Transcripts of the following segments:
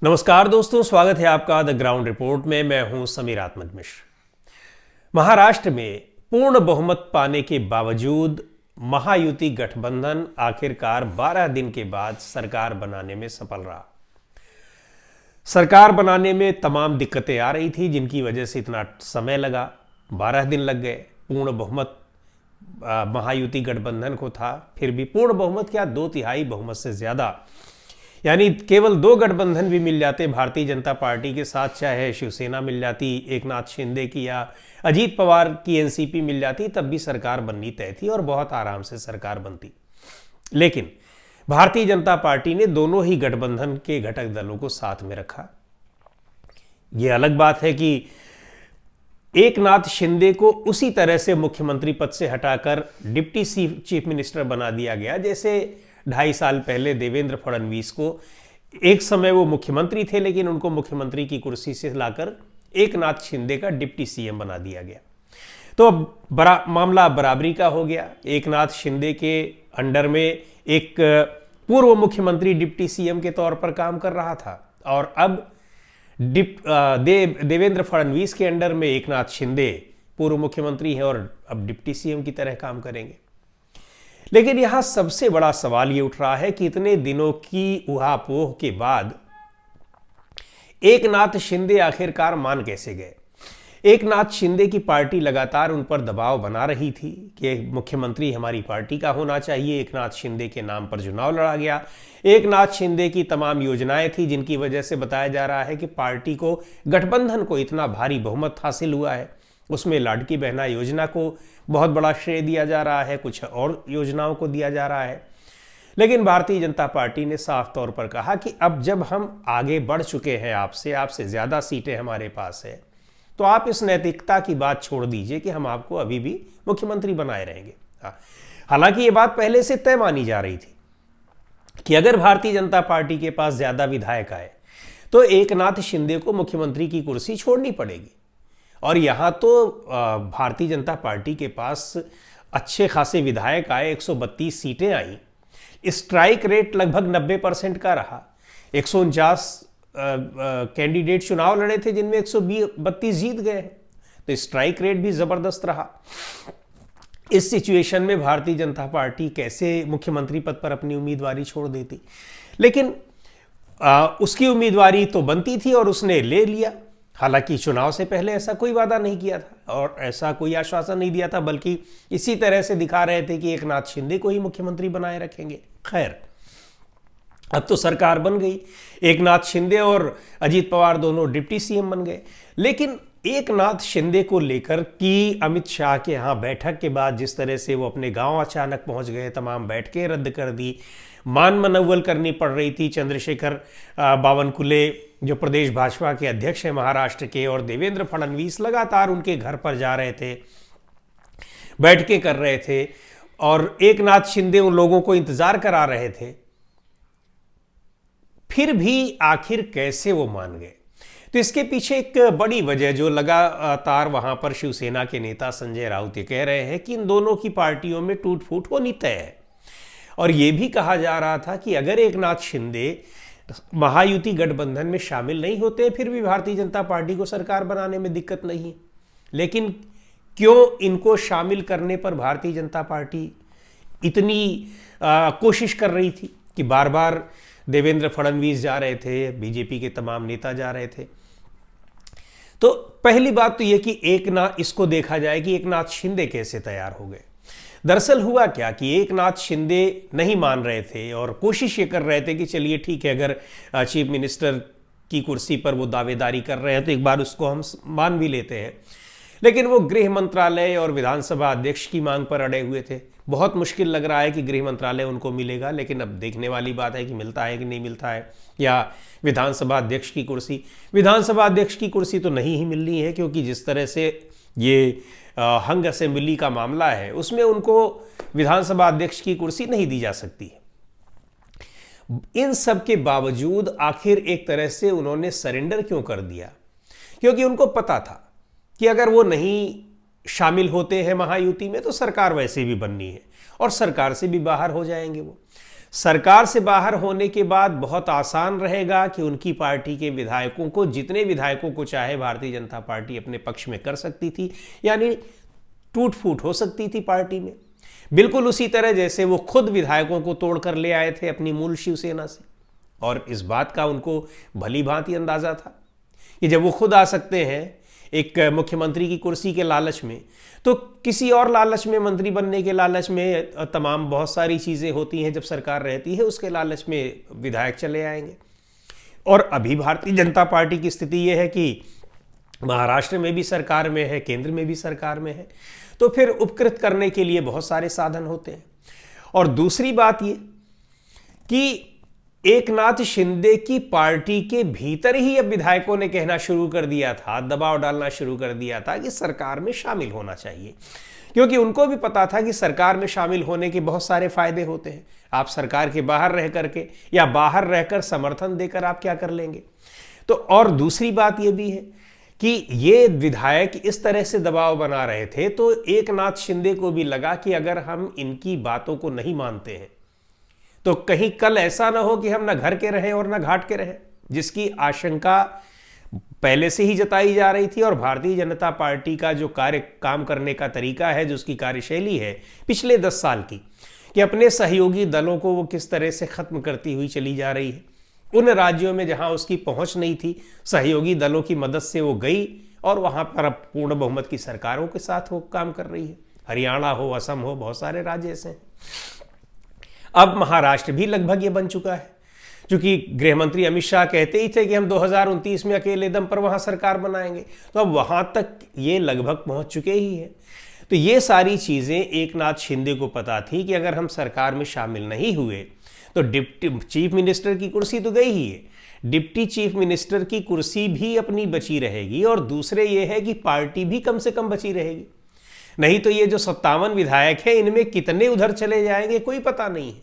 नमस्कार दोस्तों, स्वागत है आपका द ग्राउंड रिपोर्ट में। मैं हूं समीर आत्मक मिश्र। महाराष्ट्र में पूर्ण बहुमत पाने के बावजूद महायुति गठबंधन आखिरकार 12 दिन के बाद सरकार बनाने में सफल रहा। सरकार बनाने में तमाम दिक्कतें आ रही थी जिनकी वजह से इतना समय लगा, 12 दिन लग गए। पूर्ण बहुमत महायुति गठबंधन को था, फिर भी पूर्ण बहुमत क्या, 2/3 बहुमत से ज्यादा, यानी केवल 2 गठबंधन भी मिल जाते भारतीय जनता पार्टी के साथ, चाहे शिवसेना मिल जाती एकनाथ शिंदे की या अजीत पवार की एनसीपी मिल जाती, तब भी सरकार बननी तय थी और बहुत आराम से सरकार बनती। लेकिन भारतीय जनता पार्टी ने दोनों ही गठबंधन के घटक दलों को साथ में रखा। यह अलग बात है कि एकनाथ शिंदे को उसी तरह से मुख्यमंत्री पद से हटाकर डिप्टी चीफ मिनिस्टर बना दिया गया जैसे 2.5 साल पहले देवेंद्र फडणवीस को, एक समय वो मुख्यमंत्री थे लेकिन उनको मुख्यमंत्री की कुर्सी से लाकर एकनाथ शिंदे का डिप्टी सीएम बना दिया गया। तो अब मामला बराबरी का हो गया। एकनाथ शिंदे के अंडर में एक पूर्व मुख्यमंत्री डिप्टी सीएम के तौर पर काम कर रहा था और अब देवेंद्र फडणवीस के अंडर में एकनाथ शिंदे पूर्व मुख्यमंत्री हैं और अब डिप्टी सीएम की तरह काम करेंगे। लेकिन यहां सबसे बड़ा सवाल ये उठ रहा है कि इतने दिनों की उहापोह के बाद एकनाथ शिंदे आखिरकार मान कैसे गए। एकनाथ शिंदे की पार्टी लगातार उन पर दबाव बना रही थी कि मुख्यमंत्री हमारी पार्टी का होना चाहिए। एकनाथ शिंदे के नाम पर चुनाव लड़ा गया। एकनाथ शिंदे की तमाम योजनाएं थी जिनकी वजह से बताया जा रहा है कि पार्टी को, गठबंधन को इतना भारी बहुमत हासिल हुआ है। उसमें लाडकी बहना योजना को बहुत बड़ा श्रेय दिया जा रहा है, कुछ और योजनाओं को दिया जा रहा है। लेकिन भारतीय जनता पार्टी ने साफ तौर पर कहा कि अब जब हम आगे बढ़ चुके हैं, आपसे ज़्यादा सीटें हमारे पास है, तो आप इस नैतिकता की बात छोड़ दीजिए कि हम आपको अभी भी मुख्यमंत्री बनाए रहेंगे। हालांकि ये बात पहले से तय मानी जा रही थी कि अगर भारतीय जनता पार्टी के पास ज़्यादा विधायक आए तो एकनाथ शिंदे को मुख्यमंत्री की कुर्सी छोड़नी पड़ेगी। और यहाँ तो भारतीय जनता पार्टी के पास अच्छे खासे विधायक आए, 132 सीटें आई, स्ट्राइक रेट लगभग 90% का रहा। 149 कैंडिडेट चुनाव लड़े थे जिनमें 132 जीत गए, तो स्ट्राइक रेट भी जबरदस्त रहा। इस सिचुएशन में भारतीय जनता पार्टी कैसे मुख्यमंत्री पद पर अपनी उम्मीदवारी छोड़ देती। लेकिन उसकी उम्मीदवारी तो बनती थी और उसने ले लिया। हालांकि चुनाव से पहले ऐसा कोई वादा नहीं किया था और ऐसा कोई आश्वासन नहीं दिया था, बल्कि इसी तरह से दिखा रहे थे कि एकनाथ शिंदे को ही मुख्यमंत्री बनाए रखेंगे। खैर, अब तो सरकार बन गई, एकनाथ शिंदे और अजीत पवार दोनों डिप्टी सीएम बन गए। लेकिन एकनाथ शिंदे को लेकर कि अमित शाह के यहाँ बैठक के बाद जिस तरह से वो अपने गांव अचानक पहुंच गए, तमाम बैठकें रद्द कर दी, मान मनौवल करनी पड़ रही थी। चंद्रशेखर बावनकुले जो प्रदेश भाजपा के अध्यक्ष हैं महाराष्ट्र के, और देवेंद्र फडणवीस लगातार उनके घर पर जा रहे थे, बैठकें कर रहे थे और एकनाथ शिंदे उन लोगों को इंतजार करा रहे थे। फिर भी आखिर कैसे वो मान गए? तो इसके पीछे एक बड़ी वजह, जो लगातार वहां पर शिवसेना के नेता संजय राउत ये कह रहे हैं कि इन दोनों की पार्टियों में टूट फूट होनी तय है। और यह भी कहा जा रहा था कि अगर एकनाथ शिंदे महायुति गठबंधन में शामिल नहीं होते फिर भी भारतीय जनता पार्टी को सरकार बनाने में दिक्कत नहीं है। लेकिन क्यों इनको शामिल करने पर भारतीय जनता पार्टी इतनी कोशिश कर रही थी कि बार बार देवेंद्र फडणवीस जा रहे थे, बीजेपी के तमाम नेता जा रहे थे। तो पहली बात तो यह कि इसको देखा जाए कि एकनाथ शिंदे कैसे तैयार हो गए। दरअसल हुआ क्या कि एकनाथ शिंदे नहीं मान रहे थे और कोशिश ये कर रहे थे कि चलिए ठीक है, अगर चीफ मिनिस्टर की कुर्सी पर वो दावेदारी कर रहे हैं तो एक बार उसको हम मान भी लेते हैं। लेकिन वो गृह मंत्रालय और विधानसभा अध्यक्ष की मांग पर अड़े हुए थे। बहुत मुश्किल लग रहा है कि गृह मंत्रालय उनको मिलेगा, लेकिन अब देखने वाली बात है कि मिलता है कि नहीं मिलता है। या विधानसभा अध्यक्ष की कुर्सी, विधानसभा अध्यक्ष की कुर्सी तो नहीं ही मिलनी है, क्योंकि जिस तरह से ये हंग असेंबली का मामला है उसमें उनको विधानसभा अध्यक्ष की कुर्सी नहीं दी जा सकती है। इन सब के बावजूद आखिर एक तरह से उन्होंने सरेंडर क्यों कर दिया? क्योंकि उनको पता था कि अगर वो नहीं शामिल होते हैं महायुति में तो सरकार वैसे भी बननी है और सरकार से भी बाहर हो जाएंगे वो। सरकार से बाहर होने के बाद बहुत आसान रहेगा कि उनकी पार्टी के विधायकों को, जितने विधायकों को चाहे भारतीय जनता पार्टी अपने पक्ष में कर सकती थी, यानी टूट फूट हो सकती थी पार्टी में, बिल्कुल उसी तरह जैसे वो खुद विधायकों को तोड़ कर ले आए थे अपनी मूल शिवसेना से। और इस बात का उनको भली भांति अंदाजा था कि जब वो खुद आ सकते हैं एक मुख्यमंत्री की कुर्सी के लालच में, तो किसी और लालच में, मंत्री बनने के लालच में, तमाम बहुत सारी चीज़ें होती हैं जब सरकार रहती है, उसके लालच में विधायक चले आएंगे। और अभी भारतीय जनता पार्टी की स्थिति यह है कि महाराष्ट्र में भी सरकार में है, केंद्र में भी सरकार में है, तो फिर उपकृत करने के लिए बहुत सारे साधन होते हैं। और दूसरी बात ये कि एकनाथ शिंदे की पार्टी के भीतर ही अब विधायकों ने कहना शुरू कर दिया था, दबाव डालना शुरू कर दिया था कि सरकार में शामिल होना चाहिए, क्योंकि उनको भी पता था कि सरकार में शामिल होने के बहुत सारे फायदे होते हैं। आप सरकार के बाहर रह करके या बाहर रहकर समर्थन देकर आप क्या कर लेंगे। तो और दूसरी बात यह भी है कि ये विधायक इस तरह से दबाव बना रहे थे, तो एकनाथ शिंदे को भी लगा कि अगर हम इनकी बातों को नहीं मानते हैं तो कहीं कल ऐसा ना हो कि हम ना घर के रहें और ना घाट के रहें, जिसकी आशंका पहले से ही जताई जा रही थी। और भारतीय जनता पार्टी का जो काम करने का तरीका है, जो उसकी कार्यशैली है पिछले 10 साल की, कि अपने सहयोगी दलों को वो किस तरह से खत्म करती हुई चली जा रही है। उन राज्यों में जहां उसकी पहुंच नहीं थी, सहयोगी दलों की मदद से वो गई और वहां पर अब पूर्ण बहुमत की सरकारों के साथ वो काम कर रही है। हरियाणा हो, असम हो, बहुत सारे राज्य ऐसे हैं। अब महाराष्ट्र भी लगभग ये बन चुका है, क्योंकि गृह मंत्री अमित शाह कहते ही थे कि हम 2029 में अकेले दम पर वहां सरकार बनाएंगे, तो अब वहां तक ये लगभग पहुंच चुके ही हैं। तो ये सारी चीजें एकनाथ शिंदे को पता थी कि अगर हम सरकार में शामिल नहीं हुए तो डिप्टी चीफ मिनिस्टर की कुर्सी तो गई ही है, डिप्टी चीफ मिनिस्टर की कुर्सी भी अपनी बची रहेगी, और दूसरे ये है कि पार्टी भी कम से कम बची रहेगी। नहीं तो ये जो 57 विधायक हैं, इनमें कितने उधर चले जाएंगे कोई पता नहीं है।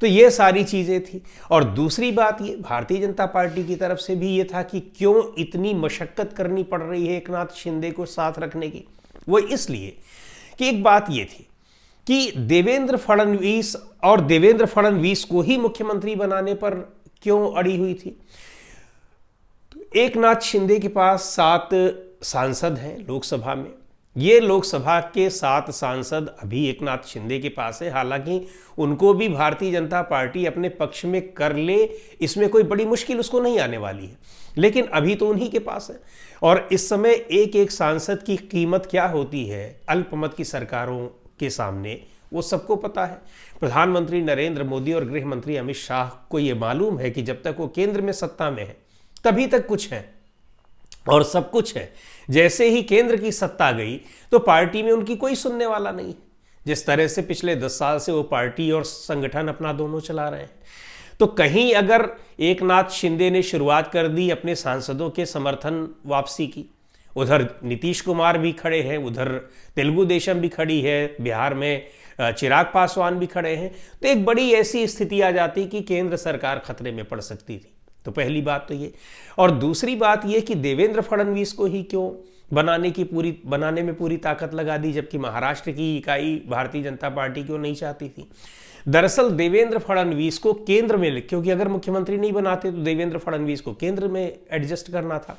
तो ये सारी चीजें थी। और दूसरी बात ये भारतीय जनता पार्टी की तरफ से भी ये था कि क्यों इतनी मशक्कत करनी पड़ रही है एकनाथ शिंदे को साथ रखने की। वो इसलिए कि एक बात ये थी कि देवेंद्र फडणवीस को ही मुख्यमंत्री बनाने पर क्यों अड़ी हुई थी। तो एकनाथ शिंदे के पास 7 सांसद हैं लोकसभा में। ये लोकसभा के 7 सांसद अभी एकनाथ शिंदे के पास है। हालांकि उनको भी भारतीय जनता पार्टी अपने पक्ष में कर ले, इसमें कोई बड़ी मुश्किल उसको नहीं आने वाली है, लेकिन अभी तो उन्हीं के पास है। और इस समय एक एक सांसद की कीमत क्या होती है अल्पमत की सरकारों के सामने, वो सबको पता है। प्रधानमंत्री नरेंद्र मोदी और गृह मंत्री अमित शाह को ये मालूम है कि जब तक वो केंद्र में सत्ता में है तभी तक कुछ है और सब कुछ है। जैसे ही केंद्र की सत्ता गई तो पार्टी में उनकी कोई सुनने वाला नहीं है। जिस तरह से पिछले 10 साल से वो पार्टी और संगठन अपना दोनों चला रहे हैं, तो कहीं अगर एकनाथ शिंदे ने शुरुआत कर दी अपने सांसदों के समर्थन वापसी की, उधर नीतीश कुमार भी खड़े हैं, उधर तेलुगु देशम भी खड़ी है, बिहार में चिराग पासवान भी खड़े हैं, तो एक बड़ी ऐसी स्थिति आ जाती कि केंद्र सरकार खतरे में पड़ सकती थी। तो पहली बात तो ये। और दूसरी बात ये कि देवेंद्र फडणवीस को ही क्यों बनाने में पूरी ताकत लगा दी, जबकि महाराष्ट्र की इकाई भारतीय जनता पार्टी क्यों नहीं चाहती थी। दरअसल देवेंद्र फडणवीस को केंद्र में, क्योंकि अगर मुख्यमंत्री नहीं बनाते तो देवेंद्र फडणवीस को केंद्र में एडजस्ट करना था,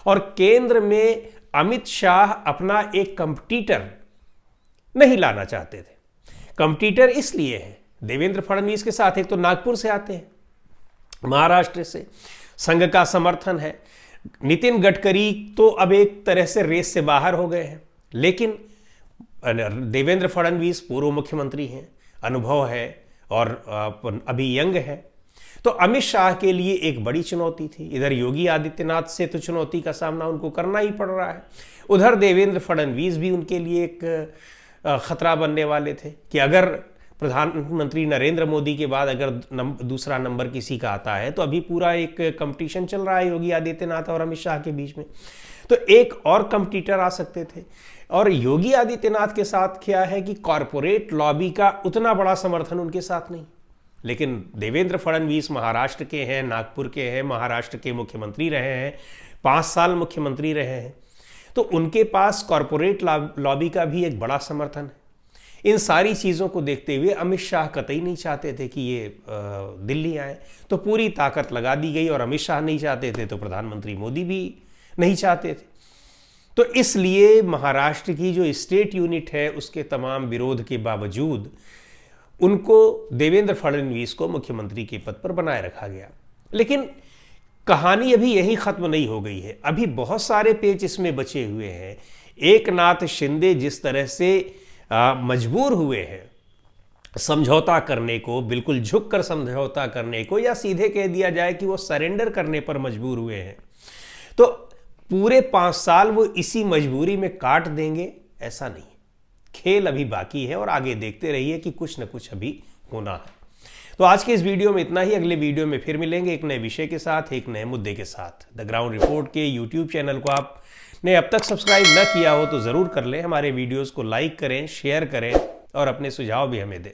और केंद्र में अमित शाह अपना एक कंपटीटर नहीं लाना चाहते थे। कंपटीटर इसलिए है देवेंद्र फडणवीस के साथ, एक तो नागपुर से आते हैं, महाराष्ट्र से संघ का समर्थन है। नितिन गडकरी तो अब एक तरह से रेस से बाहर हो गए हैं, लेकिन देवेंद्र फडणवीस पूर्व मुख्यमंत्री हैं, अनुभव है और अभी यंग है। तो अमित शाह के लिए एक बड़ी चुनौती थी। इधर योगी आदित्यनाथ से तो चुनौती का सामना उनको करना ही पड़ रहा है, उधर देवेंद्र फडणवीस भी उनके लिए एक खतरा बनने वाले थे कि अगर प्रधानमंत्री नरेंद्र मोदी के बाद अगर दूसरा नंबर किसी का आता है, तो अभी पूरा एक कंपटीशन चल रहा है योगी आदित्यनाथ और अमित शाह के बीच में, तो एक और कंपटीटर आ सकते थे। और योगी आदित्यनाथ के साथ क्या है कि कॉरपोरेट लॉबी का उतना बड़ा समर्थन उनके साथ नहीं, लेकिन देवेंद्र फडणवीस महाराष्ट्र के हैं, नागपुर के हैं, महाराष्ट्र के मुख्यमंत्री रहे हैं, 5 साल मुख्यमंत्री रहे हैं, तो उनके पास कॉरपोरेट लॉबी का भी एक बड़ा समर्थन है। इन सारी चीज़ों को देखते हुए अमित शाह कतई नहीं चाहते थे कि ये दिल्ली आए, तो पूरी ताकत लगा दी गई। और अमित शाह नहीं चाहते थे तो प्रधानमंत्री मोदी भी नहीं चाहते थे। तो इसलिए महाराष्ट्र की जो स्टेट यूनिट है उसके तमाम विरोध के बावजूद उनको, देवेंद्र फडणवीस को मुख्यमंत्री के पद पर बनाए रखा गया। लेकिन कहानी अभी यही खत्म नहीं हो गई है, अभी बहुत सारे पेच इसमें बचे हुए हैं। एकनाथ शिंदे जिस तरह से मजबूर हुए हैं समझौता करने को, बिल्कुल झुककर समझौता करने को, या सीधे कह दिया जाए कि वो सरेंडर करने पर मजबूर हुए हैं, तो पूरे 5 साल वो इसी मजबूरी में काट देंगे ऐसा नहीं। खेल अभी बाकी है और आगे देखते रहिए कि कुछ न कुछ अभी होना है। तो आज के इस वीडियो में इतना ही। अगले वीडियो में फिर मिलेंगे एक नए विषय के साथ, एक नए मुद्दे के साथ। द ग्राउंड रिपोर्ट के यूट्यूब चैनल को आपने अब तक सब्सक्राइब न किया हो तो ज़रूर कर लें। हमारे वीडियोज़ को लाइक करें, शेयर करें और अपने सुझाव भी हमें दें।